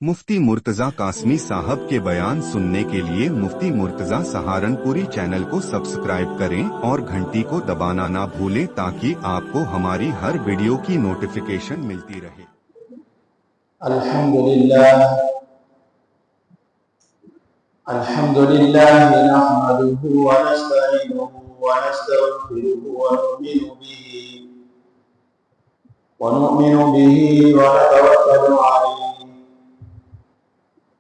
मुफ्ती मुर्तजा कासमी साहब के बयान सुनने के लिए मुफ्ती मुर्तजा सहारनपुरी चैनल को सब्सक्राइब करें और घंटी को दबाना ना भूलें ताकि आपको हमारी हर वीडियो की नोटिफिकेशन मिलती रहे। अल्हम्दुलिल्लाह नहमदुहु व नस्तईनुहु व नस्तगफिरुहु व नुमिनु बिही व नतवक्कलु अलैहि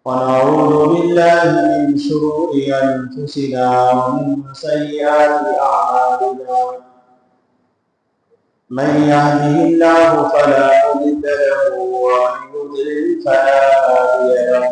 व नऊज़ु बिल्लाहि मिन शुरूरि अनफुसिना व मिन सय्यिआति अअमालिना। मन यहदिहिल्लाहु फला मुदिल्ल लहु व मन युद्लिल फला हादिय लहु।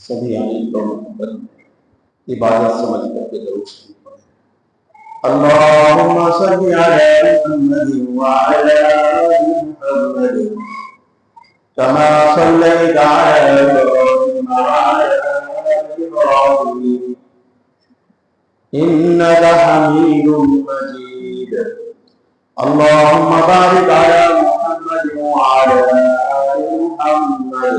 सभी आमीन को इबादत समझ करके जरूर अल्लाहुम्मा सल्लि अला मुहम्मद व अला आलि मुहम्मद कमा सल्लैता अला इब्राहीम व अला आलि इब्राहीम इन्नका हमीदुम मजीद. अल्लाहुम्मा बारिक अला मुहम्मद व अला आलि मुहम्मद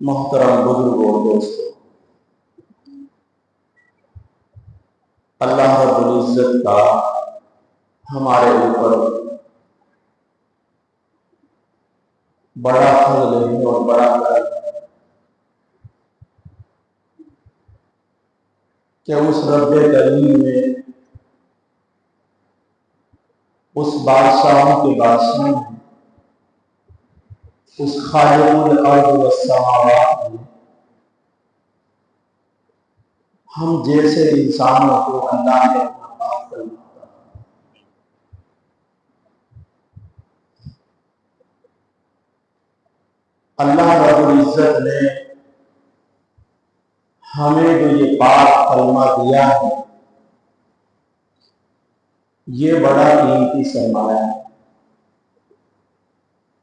मोहतरम बुजुर्ग और दोस्तों, अल्लाह रब्बुल इज्जत का हमारे ऊपर बड़ा फजल है और बड़ा करम कि उस रब्बे करीम ने उस बादशाहों के बादशाह ने उस खालिकुल अर्द व समावात में हम जैसे इंसानों को अल्लाह ने अपना पाक करना। अल्लाह रब्बुल इज्जत ने हमें जो ये पाक कलमा दिया है, ये बड़ा कीमती सरमाया है,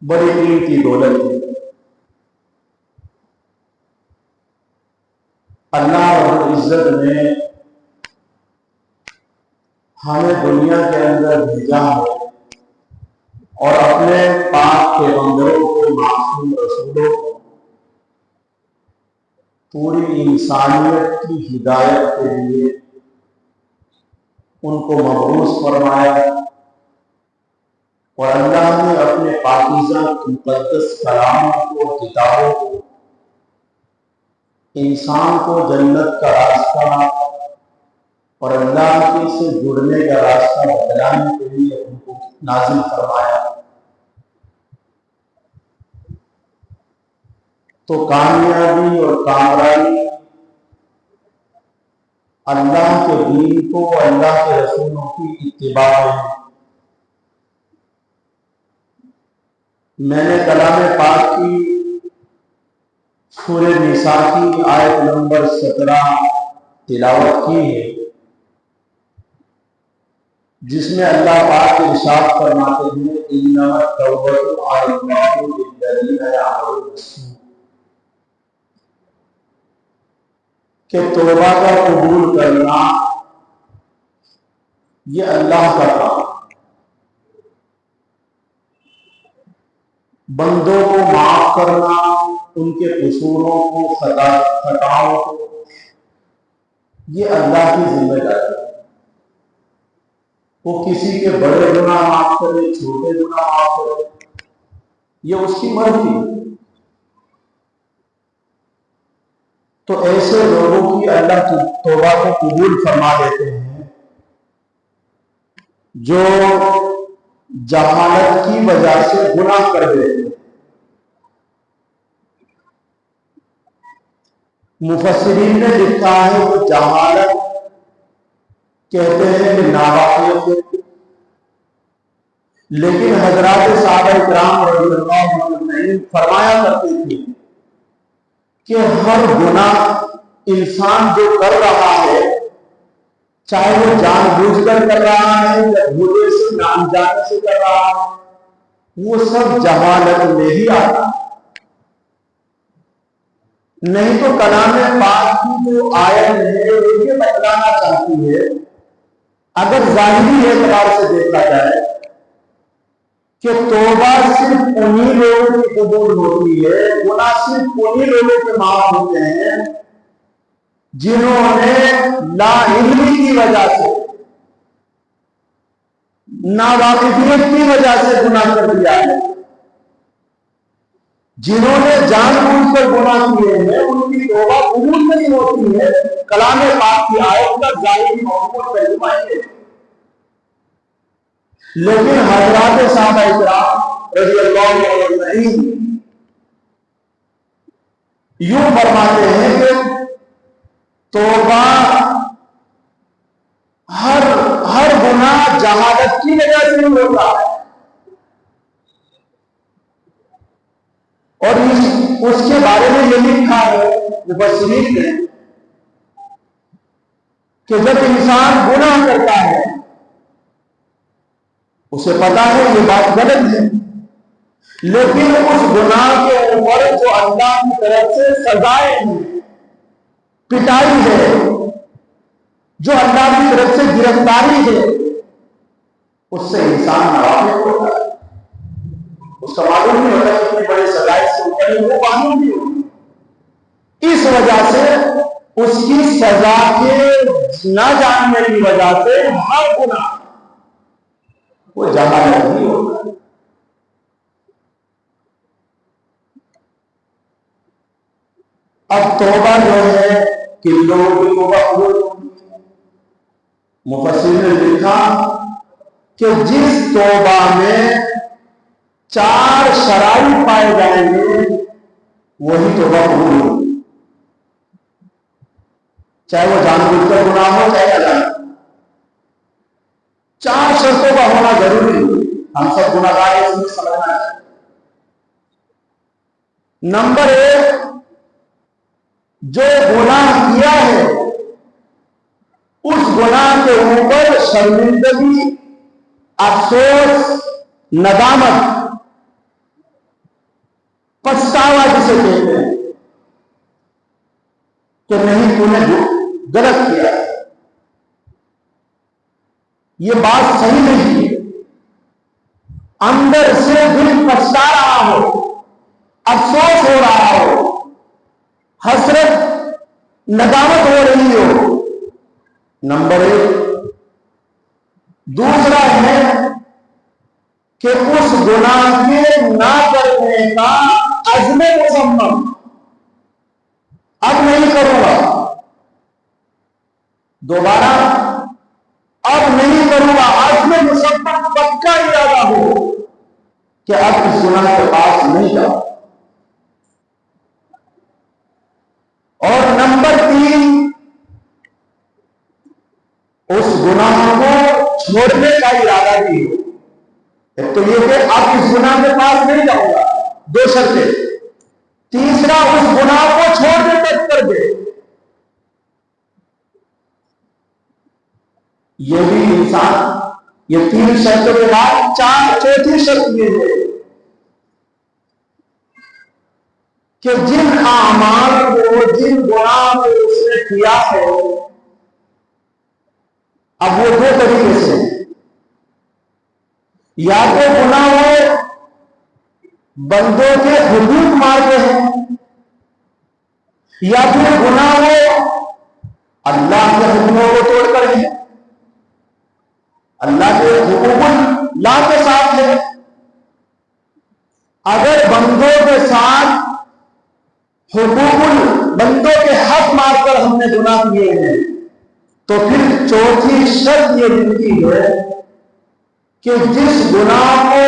बड़ी कीमती दौलत है। अल्लाह रब्बुल इज्जत ने हमें दुनिया के अंदर भेजा है और अपने पाक के बंदरों को, मासूम रसूलों को पूरी इंसानियत की हिदायत के लिए उनको मबरूस फरमाया और अल्लाह ने अपने पाकीज़ा मुक़द्दस कलाम को, किताबों को इंसान को जन्नत का रास्ता और अल्लाह के से जुड़ने का रास्ता बतलाने के लिए उनको नाज़िल फरमाया। तो कामयाबी और कामरानी अल्लाह के दीन को, अल्लाह के रसूलों की इत्तिबा में। मैंने कलाम पाक की सूरे निसा की आयत नंबर 17 तिलावत की है, जिसमें अल्लाह पाक इरशाद फरमाते हैं इन्नमत तौबतु अलल्लाहि लिल्लज़ीना यअमलून कि तौबा का कबूल करना ये अल्लाह का काम, बंदों को माफ करना, उनके कसूरों को, खताओं को, ये अल्लाह की जिम्मेदारी है। वो किसी के बड़े गुनाह माफ करे, छोटे गुनाह माफ करे, ये उसकी मर्जी। तो ऐसे लोगों की अल्लाह तौबा को कबूल फरमा देते हैं जो जहालत की वजह से गुनाह कर देते हैं। मुफस्सिरीन ने लिखा है वो जहालत कहते हैं कि नावाकियत, लेकिन हजरात साहबा इकराम रज़ियल्लाहु अन्हुम फरमाया करते थे कि हर गुनाह इंसान जो कर रहा है, चाहे वो जानबूझकर कर रहा है या भूले से, ना अनजाने से कर रहा है, वो सब जहालत में ही आता है। नहीं तो कलाम पाक की जो आयत है वो ये बतलाना चाहती है, अगर जाहिरी एतबार से देखा जाए कि तौबा सिर्फ उन्हीं लोगों की कबूल होती है, गुनाह सिर्फ उन्हीं लोगों के माफ होते हैं जिन्होंने लाइल्मी की वजह से, नावाकिफियत की वजह से गुनाह कर दिया है। जिन्होंने जानबूझकर गुनाह किए हैं उनकी तौबा कबूल नहीं होती है। कलाम पाक की आयत का जाहिरी मौजूद तर्जुमा है। लेकिन हज़रात साहबा इकराम रज़ियल्लाहु अन्हुम यूं फरमाते हैं कि तौबा हर गुनाह जहालत की वजह से नहीं होता है, और उसके बारे में ये लिखा है मुफस्सिरीन ने कि जब इंसान गुनाह करता है, उसे पता है ये बात गलत है, लेकिन उस गुनाह के ऊपर जो अल्लाह की तरफ से सजाएं हैं, पिटाई है, जो अल्लाह की तरफ से गिरफ्तारी है, उससे इंसान नावाकिफ होता है। उसका मालूम नहीं होता कि इतनी बड़ी सजाएं से ऊपर वो मालूम नहीं होती। इस वजह से उसकी सजा के न जानने की वजह से हर गुनाह वो जहालत नहीं होता। अब तौबा जो है किन लोगों की तौबा कबूल होगी? मुफस्सिर ने लिखा कि जिस तौबा में 4 शराइत पाए जाएंगे वही तौबा कबूल होगी, चाहे वो जानबूझकर गुनाह हो चाहे अजान। 4 शर्तों का होना जरूरी है। हम सब गुनाहगार हैं, इसमें समझना है। नंबर 1, जो गुनाह किया है उस गुनाह के ऊपर शर्मिंदगी, अफसोस, नदामत, पछतावा जिसे कहते हैं कि नहीं तूने गलत किया, ये बात सही नहीं है, अंदर से दिल पछता रहा हो, अफसोस हो रहा हो, हसरत, नदामत हो रही हो। नंबर 1। दूसरा है कि उस गुनाह के ना करने का अज़्म मुसम्मम, अब नहीं करूंगा, दोबारा अब नहीं करूंगा, अज़्म मुसम्मम, पक्का इरादा हो कि अब इस गुनाह के पास नहीं जाओ। और नंबर 3, उस गुनाह को छोड़ने का इरादा भी हो। एक तो ये कि अब इस गुनाह के पास नहीं जाऊंगा, 2 शर्तें। तीसरा, उस गुनाह को छोड़ दे, तक कर दे। ये भी इंसान, ये 3 शर्तों के बाद चौथी शर्त ये है कि जिन आमाल को, जिन गुनाह को उसने किया है, अब वो 2 तरीके से, या तो गुनाह वो बंदों के हुकूक मारते हैं, या फिर गुनाह वो अल्लाह के हुक्मों को तोड़कर है, अल्लाह के हुकूक ला के साथ है। अगर बंदों के साथ हुकूकुल, बंदों के हक मारकर हमने गुनाह किए हैं, तो फिर चौथी शर्त ये मिलती है कि जिस गुनाह को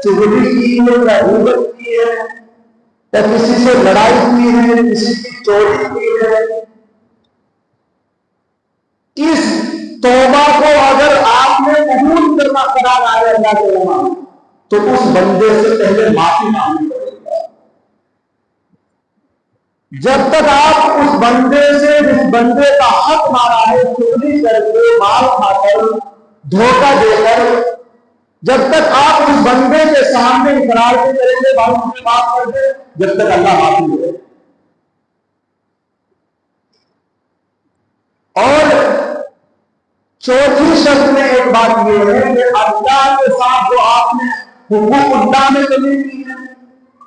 चुगली की है या गीबत की है या किसी से लड़ाई की है, किसी की चोरी की है, इस तौबा को अगर आपने कबूल करना करार आए अल्लाह के वहां, तो उस बंदे से पहले माफी मांगनी पड़ेगी। जब तक आप उस बंदे से, जिस बंदे का हक मारा है, चोरी करके, माल खाकर, धोखा देकर, जब तक आप उस बंदे के सामने इकरार नहीं करेंगे, भाई मुझे माफ कर दे, जब तक अल्लाह माफी दे। और चौथी शर्त में एक बात यह है कि अल्लाह के साथ जो आपने हुकूक में कमी की है,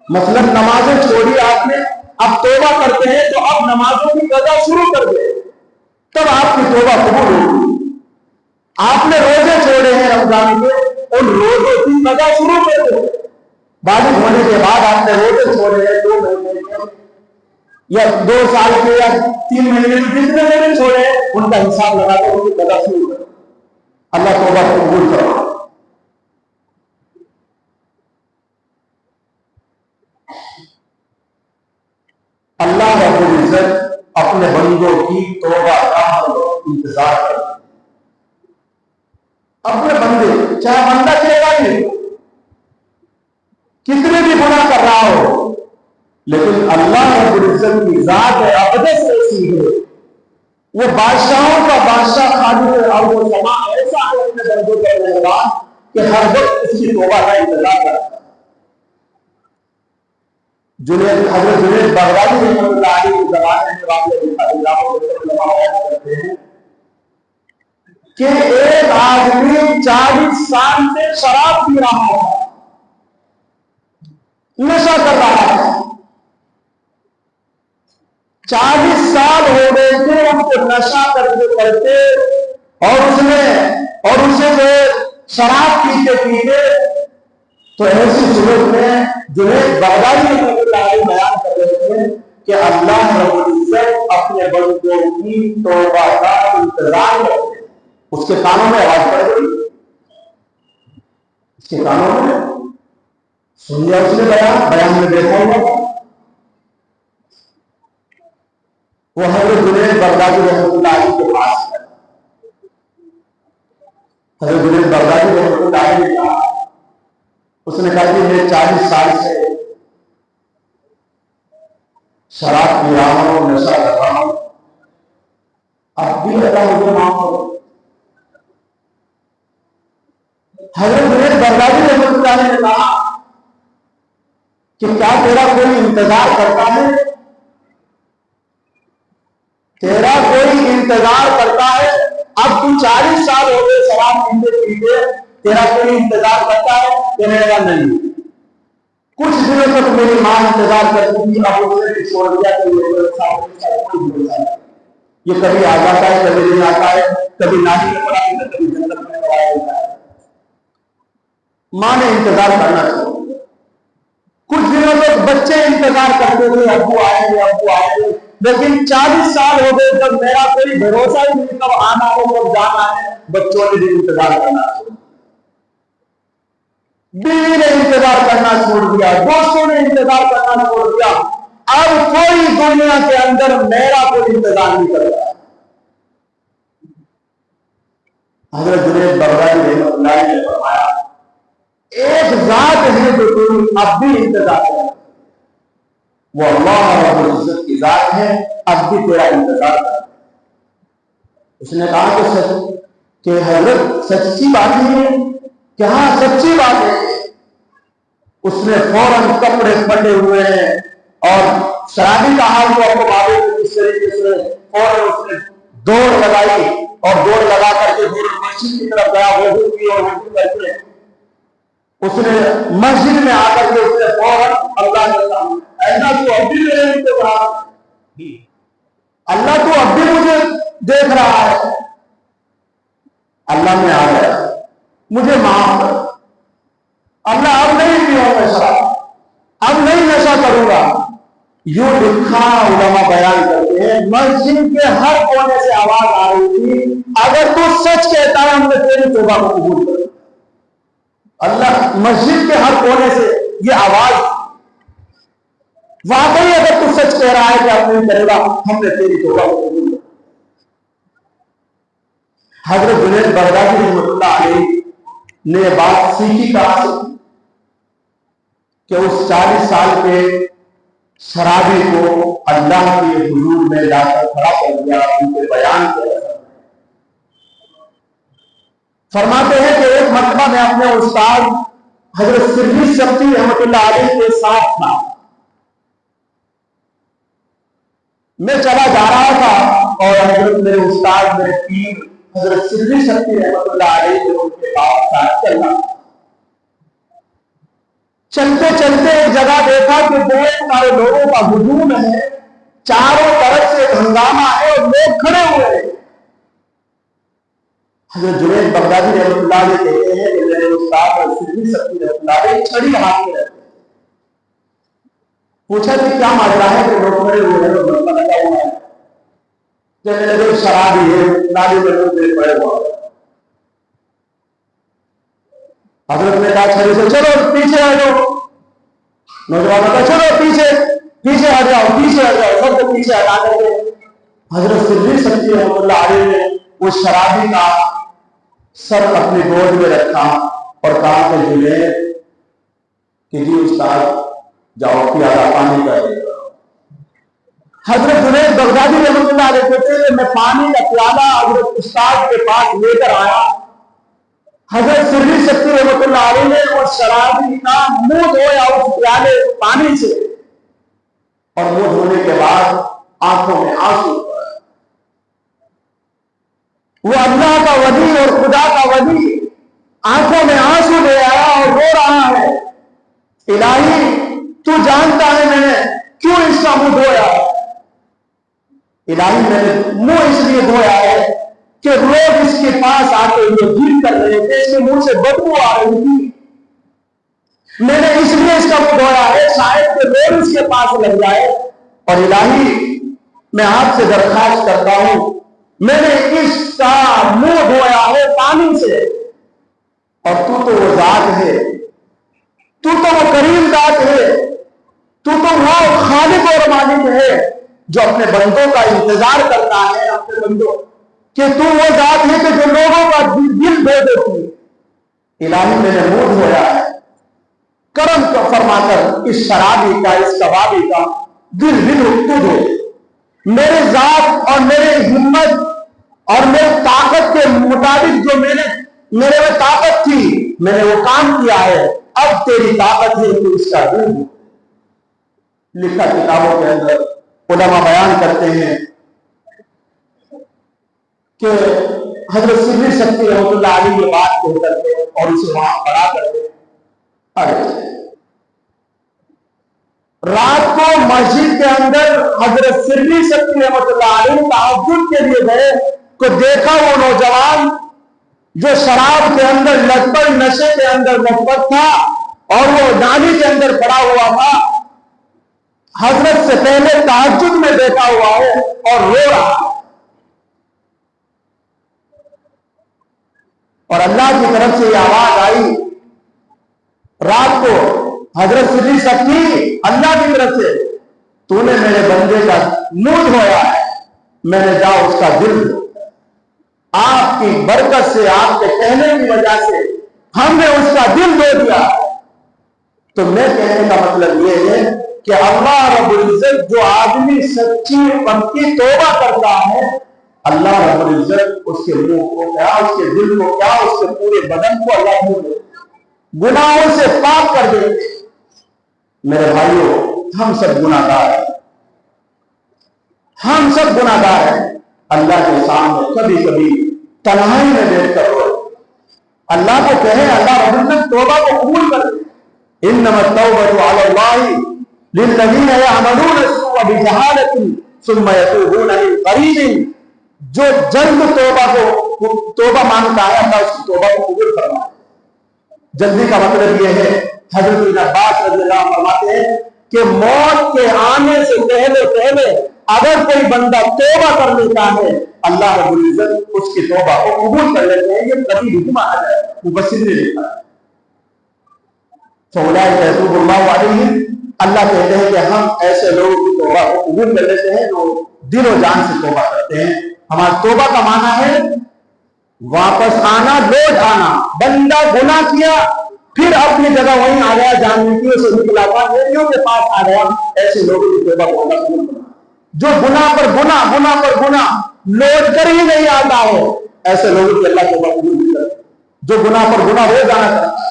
मतलब नमाजें छोड़ी आपने, अब तौबा करते हैं तो अब नमाजों की कज़ा शुरू कर दे, तब आपकी तौबा कबूल होगी। आपने रोजे छोड़े हैं रमजान के, उन रोजों की कज़ा शुरू कर दो। बालिग होने के बाद आपने रोजे छोड़े हैं 2 महीने के या 2 साल के या 3 महीने के, जितने दिन छोड़े हैं उनका हिसाब लगा कर उनकी कज़ा शुरू करो। अल्लाह तौबा कबूल करो। अल्लाह रब्बुल इज्जत अपने बंदों की तौबा का इंतजार करते, अपने बंदे, चाहे बंदा कहेगा नहीं, कितने भी गुनाह कर रहा हो, लेकिन अल्लाह रब्बुल इज्जत की जात है, अक़दस ऐसी है, वो बादशाहों का बादशाह खालिक है, और वो समा ऐसा है अपने बंदों के मेहरबान कि हर वक्त उसकी तौबा का इंतजार करता है। हज़रत जुनैद बगदादी रहमतुल्लाह अलैह के ज़माने में वाक़या करते हैं कि एक आदमी 40 साल से शराब पी रहा था, नशा कर रहा था, 40 साल हो गए थे उनको नशा करते करते, और उसे जो शराब पीते पीते, तो ऐसी सूरत में जुनैद बगदादी बयान कर रहे थे कि अल्लाह रब्बुल इज्जत अपने बंदों की तौबा का इंतजार करते, उसके कानों में आवाज पड़ गई, उसके कानों में सुन लिया उसने, बयान में देखा हुआ। वो हज़रत जुनैद बगदादी रहमतुल्लाह अलैह के पास है। हज़रत जुनैद बगदादी रहमतुल्लाह अलैह ने कहा, उसने कहा कि मैं 40 साल से शराब पी रहा हूं, नशा कर रहा हूं, अब भी अल्लाह मुझे माफ करो। हज़रत जुनैद बगदादी रहमतुल्लाह अलैह ने कहा कि क्या तेरा कोई इंतजार करता है, तेरा कोई इंतजार करता है, अब तू 40 साल हो गए शराब पीते पीते, तेरा कोई इंतजार करता है? कहने लगा नहीं, कुछ दिनों तक मेरी मां इंतजार करती थी, अब उसने छोड़ दिया। ये कभी आ जाता है, कभी नहीं आता है, कभी नानी में पड़ा है, कभी जन्नत में पड़ा होता है। मां ने इंतजार करना छोड़ दिया। कुछ दिनों तक बच्चे इंतजार करते थे, अब्बू आएंगे, अब्बू आएंगे, लेकिन 40 साल हो गए तब मेरा कोई भरोसा ही नहीं, कब आना हो कब जाना है। बच्चों ने भी इंतजार करना छोड़ दिया, बीवी ने इंतजार करना छोड़ दिया, दोस्तों ने इंतजार करना छोड़ दिया। अब कोई दुनिया के अंदर मेरा कोई इंतजार नहीं कर रहा। हज़रत जुनैद बगदादी रहमतुल्लाह अलैह ने फरमाया एक जात है जो तुम अब भी इंतजार कर, वो अल्लाह रब्बुल इज्जत की जात है, अब भी तेरा इंतजार कर। उसने कहा कि सच कि हजरत सच्ची बात है कि हाँ सच्ची बात है। उसने फौरन कपड़े फटे हुए हैं और शराबी का हाल तो आपको मालूम है, इस तरीके से फौरन उसने दौड़ लगाई और दौड़ लगा करके मस्जिद की तरफ गया, वजू की और वजू करके उसने मस्जिद में आकर के उसने फौरन अल्लाह के सामने, ऐसा तो अब भी मेरे इंतजार, अल्लाह तो अब भी मुझे देख रहा है, अल्लाह में आ गया, मुझे माफ कर, अल्लाह अब नहीं पीऊंगा शराब, अब नहीं नशा करूंगा। यूं लिखा उलमा बयान करते हैं, मस्जिद के हर कोने से आवाज आ रही थी, अगर तू सच कहता है हमने तेरी तौबा को कबूल कर। अल्लाह मस्जिद के हर कोने से ये आवाज, वाकई अगर तू सच कह रहा है कि आप नहीं करेगा, हमने तेरी तौबा को कबूल कर। हजरत जुनैद बगदादी रहमतुल्लाह अलैह ने बात सीखी कहां से कि उस 40 साल के शराबी को अल्लाह के हुजूर में जाकर खड़ा कर दिया, उनके बयान के फरमाते हैं कि एक मरतबा मैं अपने उस्ताद हजरत सिरनी शक्ति रहमतुल्लाह अलैह के साथ था, मैं चला जा रहा था और हजरत मेरे उस्ताद मेरे पीर हजरत सिरनी शक्ति रहमतुल्लाह अलैह के उनके साथ चलना। चलते चलते एक जगह देखा कि बहुत सारे लोगों का हुजूम है, चारों तरफ से हंगामा है और लोग खड़े हुए हैं। हजरत जुनैद बगदादी रहमतुल्लाह अलैह कहते हैं कि मेरे उस्ताद और सिरनी शक्ति रहमतुल्लाह अलैह छड़ी हाथ में रहते, पूछा कि क्या माजरा है कि लोग खड़े हुए हैं, लोग लगा हुआ है, जब मेरे लोग शराबी है, नाली में लोग पड़े हुआ। हजरत ने कहा छड़ी से चलो पीछे आ जाओ, नौजवान का चलो पीछे पीछे हट जाओ, पीछे हट जाओ, सबको पीछे हटा करके हजरत सिरनी शक्ति रहमतुल्लाह अलैह ने उस शराबी का सर अपनी गोद में रखा और कहा कि जुनैद कि जी उस्ताद जाओ प्याला पानी का देगा। हजरत जुनैद बगदादी रहमतुल्लाह अलैह कहते हैं मैं पानी का प्याला हजरत उस्ताद के पास लेकर आया, हजरत सिरनी शक्ति रहमतुल्लाह अलैह ने उस शराबी का मुंह धोया उस प्याले पानी से, और मुंह धोने के बाद आंखों में आंसू, वो अल्लाह का वली और खुदा का वली आंखों में आंसू ले आया और रो रहा है, इलाही तू जानता है मैंने क्यों इसका मुंह धोया, इलाही मैंने मुंह इसलिए धोया है कि लोग इसके पास आके ये गिर कर रहे थे, इसके मुंह से बदबू आ रही थी, मैंने इसलिए इसका मुंह धोया है शायद कि लोग इसके पास लग जाए। और इलाही मैं आपसे दरखास्त करता हूं, मैंने इसका मुंह धोया है पानी से, और तू तो वो जात है, तू तो वो करीम जात है, तू तो वो खालिक और मालिक है जो अपने बंदों का इंतजार करता है, अपने बंदों कि तू वो जात है कि जो लोगों का दिल दे देती। इलाही मैंने मुंह धोया है, करम को फरमाकर इस शराबी का इस कबाबी का दिल भी तू धो, मेरे जात और मेरे हिम्मत और मेरी ताकत के मुताबिक जो मेरे में ताकत थी मैंने वो काम किया है, अब तेरी ताकत है तो इसका दिल धो। लिखा किताबों के अंदर उलमा बयान करते हैं कि हजरत सिरनी शक्ति रहमतुल्लाह अलैह ये बात कह करके और उसे वहां पढ़ा करके रात को मस्जिद के अंदर हजरत सिरनी शक्ति रहमतुल्लाह अलैह तहज्जुद के लिए गए तो देखा वो नौजवान जो शराब के अंदर लटपट, नशे के अंदर लटपट था और वो नाली के अंदर पड़ा हुआ था, हजरत से पहले तहज्जुद में देखा हुआ है और रो रहा है, और अल्लाह की तरफ से ये आवाज आई रात को, हजरत सिरनी शक्ति अल्लाह की तरफ से तूने मेरे बंदे का मुंह धोया है, मैंने जा उसका दिल धोया। आपकी बरकत से, आपके कहने की वजह से हमने उसका दिल दे दिया। तो मैं कहने का मतलब यह है कि अल्लाह रब्बुल इज्जत जो आदमी सच्ची पक्की तौबा करता है, अल्लाह रब्बुल इज्जत उसके मुंह को क्या, उसके दिल को क्या, उसके पूरे बदन को अल्लाह गुनाहों से पाक कर देते। मेरे भाइयों, हम सब गुनाहगार हैं, हम सब गुनाहगार हैं। अल्लाह के सामने कभी कभी तन्हाई में बैठकर रो, अल्लाह को कहे, अल्लाह रब्बुल इज्जत तौबा को कबूल कर ले। इन्नमत तौबतु अलल्लाहि लिल्लज़ीना यअमलूना अस्सूअ बिजहालतिन सुम्मा यतूबूना मिन करीबिन। जो जल्द तौबा मांगता है, अल्लाह उसकी तौबा को कबूल फरमाता है। जल्दी का मतलब यह है, हज़रत इब्न अब्बास रज़ियल्लाहु अन्हु फरमाते हैं कि मौत के आने से पहले पहले अगर कोई बंदा तौबा कर लेता है, अल्लाह रब्बुल इज्जत उसकी तौबा को कबूल कर लेते हैं। ये कभी भी माना जाए, मुफस्सिर ने लिखा है। अल्लाह कहते हैं कि हम ऐसे लोगों की तौबा को कबूल कर लेते हैं जो दिलो जान से तौबा करते हैं। हमारा तौबा का माना है वापस आना, लौट आना। बंदा गुनाह किया, फिर अपनी जगह वहीं आ गया, जानने से निकला था, नेकियों के पास आ गया। ऐसे लोगों की तौबा को अल्लाह कबूल करता है। जो गुनाह पर गुनाह लौट कर ही नहीं आता है, ऐसे लोगों की अल्लाह तौबा कबूल नहीं करता। जो गुनाह पर गुनाह रोज आना करता है,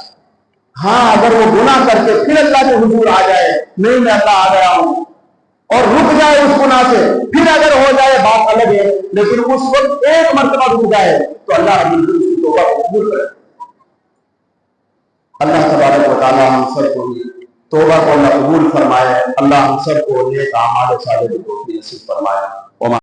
हाँ, अगर वो गुनाह करके फिर अल्लाह के हुजूर आ जाए, नहीं मैं अल्लाह आ गया हूं, और रुक जाए उस गुनाह से, फिर अगर हो जाए बात अलग है, लेकिन उस वक्त एक मर्तबा रुक जाए तो अल्लाह उसकी तौबा को कबूल करे। अल्लाह तबारक व तआला हम सबको तौबा को अल्लाह कबूल फरमाए। अल्लाह हम सबको नेक आमाल सालिह को नसीब फरमाए।